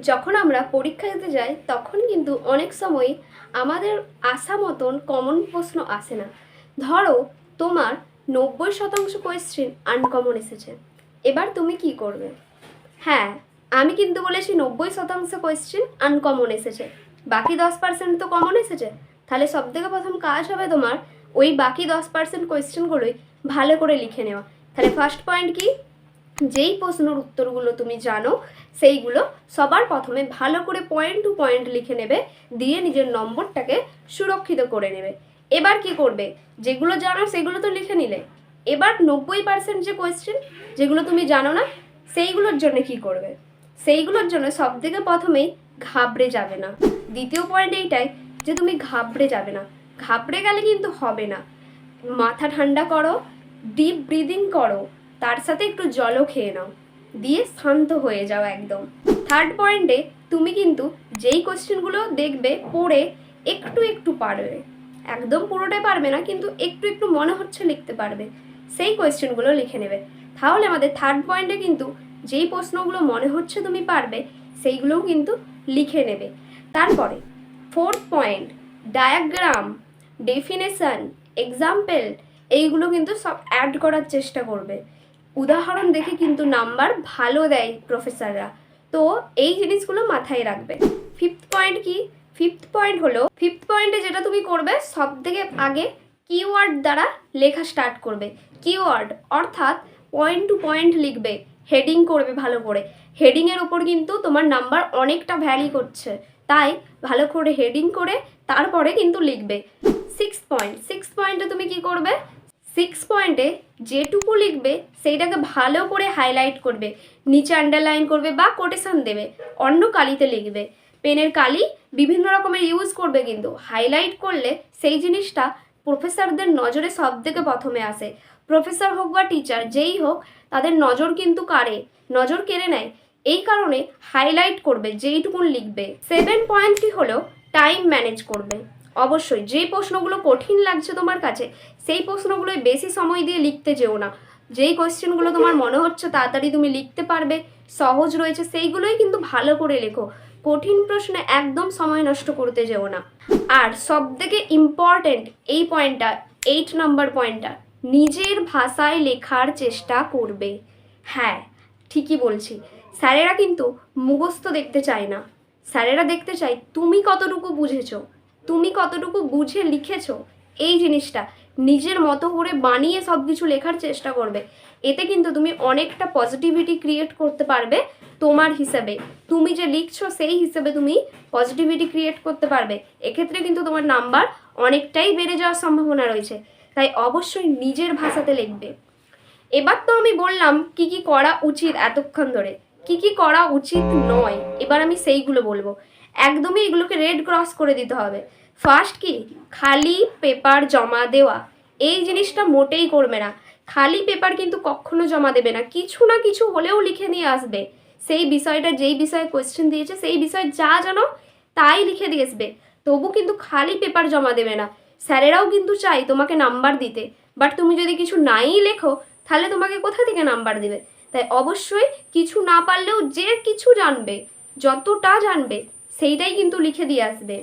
যখন আমরা পরীক্ষা দিতে যাই তখন কিন্তু অনেক সময় আমাদের আশা মতন কমন প্রশ্ন আসে না। ধরো তোমার 90% কোয়েশ্চেন আনকমন এসেছে, এবার তুমি কি করবে? হ্যাঁ, আমি কিন্তু বলেছি 90% কোয়েশ্চেন আনকমন এসেছে, বাকি 10% তো কমন এসেছে। তাহলে সব থেকে প্রথম কাজ হবে তোমার ওই বাকি 10% কোয়েশ্চেনগুলোই ভালো করে লিখে নেওয়া। তাহলে ফার্স্ট পয়েন্ট কি? যেই প্রশ্নের উত্তরগুলো তুমি জানো সেইগুলো সবার প্রথমে ভালো করে পয়েন্ট টু পয়েন্ট লিখে নেবে, দিয়ে নিজের নম্বরটাকে সুরক্ষিত করে নেবে। এবার কি করবে? যেগুলো জানো সেগুলো তো লিখে নিলে, এবার 90% যে কোয়েশ্চেন যেগুলো তুমি জানো না সেইগুলোর জন্য কি করবে? সেইগুলোর জন্য সব থেকে প্রথমেই ঘাবড়ে যাবে না। দ্বিতীয় পয়েন্ট এইটাই যে তুমি ঘাবড়ে যাবে না। ঘাবড়ে গেলে কিন্তু হবে না। মাথা ঠান্ডা করো, ডিপ ব্রিদিং করো, তার সাথে একটু জলও খেয়ে নাও, দিয়ে শান্ত হয়ে যাও একদম। থার্ড পয়েন্টে তুমি কিন্তু যেই কোশ্চেনগুলো দেখবে পড়ে একটু একটু পারবে, একদম পুরোটাই পারবে না কিন্তু একটু একটু মনে হচ্ছে লিখতে পারবে, সেই কোয়েশ্চেনগুলো লিখে নেবে। তাহলে আমাদের থার্ড পয়েন্টে কিন্তু যেই প্রশ্নগুলো মনে হচ্ছে তুমি পারবে সেইগুলোও কিন্তু লিখে নেবে। তারপরে fourth point, diagram, definition, example, এইগুলো কিন্তু সব অ্যাড করার চেষ্টা করবে। উদাহরণ দেখে কিন্তু নাম্বার ভালো দেয় প্রফেসররা, তো এই জিনিসগুলো মাথায় রাখবে। ফিফথ পয়েন্ট কি? ফিফথ পয়েন্টে যেটা তুমি করবে সব থেকে আগে কিওয়ার্ড দ্বারা লেখা স্টার্ট করবে। কিওয়ার্ড অর্থাৎ পয়েন্ট টু পয়েন্ট লিখবে, হেডিং করবে ভালো করে। হেডিংয়ের ওপর কিন্তু তোমার নাম্বার অনেকটা ভ্যারি করছে, তাই ভালো করে হেডিং করে তারপরে কিন্তু লিখবে। সিক্স পয়েন্টে তুমি কি করবে? 6 পয়েন্টে যেটুকু লিখবে সেইটাকে ভালো করে হাইলাইট করবে, নিচে আন্ডারলাইন করবে বা কোটেশন দেবে, অন্য কালিতে লিখবে। পেনের কালি বিভিন্ন রকমের ইউজ করবে, কিন্তু হাইলাইট করলে সেই জিনিসটা প্রফেসরদের নজরে সব থেকে প্রথমে আসে। প্রফেসর হোক বা টিচার যেই হোক, তাদের নজর কেড়ে নেয়। এই কারণে হাইলাইট করবে যেইটুকুন লিখবে। 7 পয়েন্টটি হলো টাইম ম্যানেজ করবে। অবশ্যই যেই প্রশ্নগুলো কঠিন লাগছে তোমার কাছে সেই প্রশ্নগুলোই বেশি সময় দিয়ে লিখতে যেও না। যেই কোয়েশ্চেনগুলো তোমার মনে হচ্ছে তাড়াতাড়ি তুমি লিখতে পারবে, সহজ রয়েছে, সেইগুলোই কিন্তু ভালো করে লেখো। কঠিন প্রশ্নে একদম সময় নষ্ট করতে যেও না। আর সব থেকে ইম্পর্টেন্ট এই পয়েন্টটা, 8 নম্বর পয়েন্টটা, নিজের ভাষায় লেখার চেষ্টা করবে। হ্যাঁ, ঠিকই বলছি। স্যারেরা কিন্তু মুখস্থ দেখতে চায় না, স্যারেরা দেখতে চায় তুমি কতটুকু বুঝেছো, তুমি কতটুকু বুঝে লিখেছো। এই জিনিসটা নিজের মতো করে বানিয়ে সব কিছু লেখার চেষ্টা করবে। এতে কিন্তু তুমি অনেকটা পজিটিভিটি ক্রিয়েট করতে পারবে তোমার হিসেবে। তুমি যে লিখছো সেই হিসেবে তুমি পজিটিভিটি ক্রিয়েট করতে পারবে। এক্ষেত্রে কিন্তু তোমার নাম্বার অনেকটাই বেড়ে যাওয়ার সম্ভাবনা রয়েছে। তাই অবশ্যই নিজের ভাষাতে লিখবে। এবার তো আমি বললাম কি কি করা উচিত এতক্ষণ ধরে, কি কি করা উচিত নয়, এবার আমি সেইগুলো বলবো। একদমই এগুলোকে রেড ক্রস করে দিতে হবে। ফার্স্ট কি? খালি পেপার জমা দেওয়া। এই জিনিসটা মোটেই করবে না। খালি পেপার কিন্তু কখনো জমা দেবে না, কিছু না কিছু হলেও লিখে নিয়ে আসবে। সেই বিষয়টা, যেই বিষয়ে কোয়েশ্চেন দিয়েছে সেই বিষয়ে যা জানো তাই লিখে দিয়ে আসবে। তবু কিন্তু খালি পেপার জমা দেবে না। স্যারেরাও কিন্তু চাই তোমাকে নাম্বার দিতে, বাট তুমি যদি কিছু নাই লেখো তাহলে তোমাকে কোথা থেকে নাম্বার দেবে? তাই অবশ্যই কিছু না পারলেও যে কিছু জানবে, যতটা জানবে সেইটাই কিন্তু লিখে দিয়ে আসবে।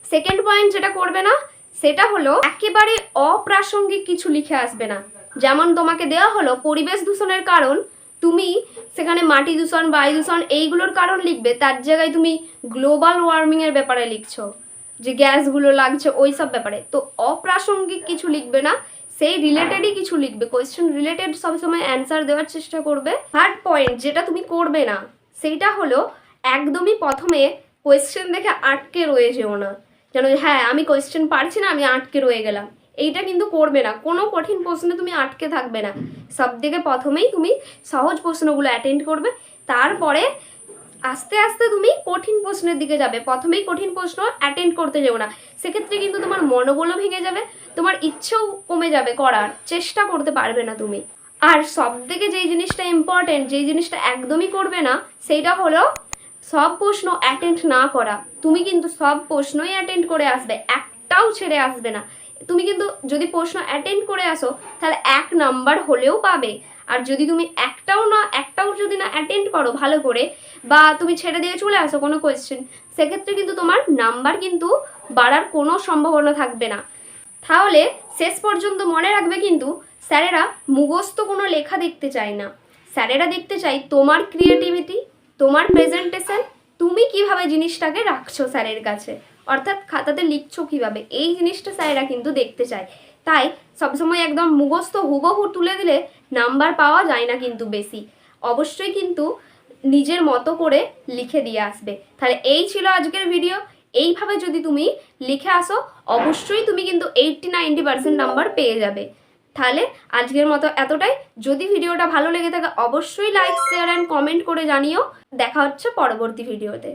সেকেন্ড পয়েন্ট যেটা করবে না সেটা হলো একেবারে অপ্রাসঙ্গিক কিছু লিখে আসবে না। যেমন তোমাকে দেওয়া হলো পরিবেশ দূষণের কারণ, তুমি সেখানে মাটি দূষণ, বায়ু দূষণ এইগুলোর কারণ লিখবে, তার জায়গায় তুমি গ্লোবাল ওয়ার্মিংয়ের ব্যাপারে লিখছো, যে গ্যাসগুলো লাগছে ওই সব ব্যাপারে। তো অপ্রাসঙ্গিক কিছু লিখবে না, সেই রিলেটেডই কিছু লিখবে। কোয়েশ্চেন রিলেটেড সবসময় অ্যান্সার দেওয়ার চেষ্টা করবে। থার্ড পয়েন্ট যেটা তুমি করবে না সেইটা হলো একদমই প্রথমে কোয়েশ্চেন দেখে আটকে রয়ে যেও না, যেন হ্যাঁ আমি কোয়েশ্চেন পারছি না আমি আটকে রয়ে গেলাম। এইটা কিন্তু করবে না। কোনো কঠিন প্রশ্নে তুমি আটকে থাকবে না। সব থেকে প্রথমেই তুমি সহজ প্রশ্নগুলো অ্যাটেন্ড করবে, তারপরে আস্তে আস্তে তুমি কঠিন প্রশ্নের দিকে যাবে। প্রথমেই কঠিন প্রশ্ন অ্যাটেন্ড করতে যেও না, সেক্ষেত্রে কিন্তু তোমার মনোবলও ভেঙে যাবে, তোমার ইচ্ছেও কমে যাবে, করার চেষ্টা করতে পারবে না তুমি। আর সব থেকে যেই জিনিসটা ইম্পর্টেন্ট, যেই জিনিসটা একদমই করবে না সেইটা হলো সব প্রশ্ন অ্যাটেন্ড না করা। তুমি কিন্তু সব প্রশ্নই অ্যাটেন্ড করে আসবে, একটাও ছেড়ে আসবে না। তুমি কিন্তু যদি প্রশ্ন অ্যাটেন্ড করে আসো তাহলে 1 নাম্বার হলেও পাবে, আর যদি তুমি একটাও যদি না অ্যাটেন্ড করো ভালো করে, বা তুমি ছেড়ে দিয়ে চলে আসো কোনো কোয়েশ্চেন, সেক্ষেত্রে কিন্তু তোমার নাম্বার কিন্তু বাড়ার কোনো সম্ভাবনা থাকবে না। তাহলে শেষ পর্যন্ত মনে রাখবে কিন্তু স্যারেরা মুখস্থ কোনো লেখা দেখতে চায় না, স্যারেরা দেখতে চায় তোমার ক্রিয়েটিভিটি, তোমার প্রেজেন্টেশন, তুমি কিভাবে জিনিসটাকে রাখছো স্যারের কাছে, অর্থাৎ খাতাতে লিখছো কিভাবে, এই জিনিসটা স্যারেরা কিন্তু দেখতে চায়। তাই সবসময় একদম মুখস্থ হুবহু তুলে দিলে নাম্বার পাওয়া যায় না কিন্তু বেশি। অবশ্যই কিন্তু নিজের মতো করে লিখে দিয়ে আসবে। তাহলে এই ছিল আজকের ভিডিও। এইভাবে যদি তুমি লিখে আসো অবশ্যই তুমি কিন্তু 80-90% নাম্বার পেয়ে যাবে। তাহলে আজকের মতো এতটাই। যদি ভিডিওটা ভালো লেগে থাকে অবশ্যই লাইক, শেয়ার অ্যান্ড কমেন্ট করে জানিও। দেখা হচ্ছে পরবর্তী ভিডিওতে।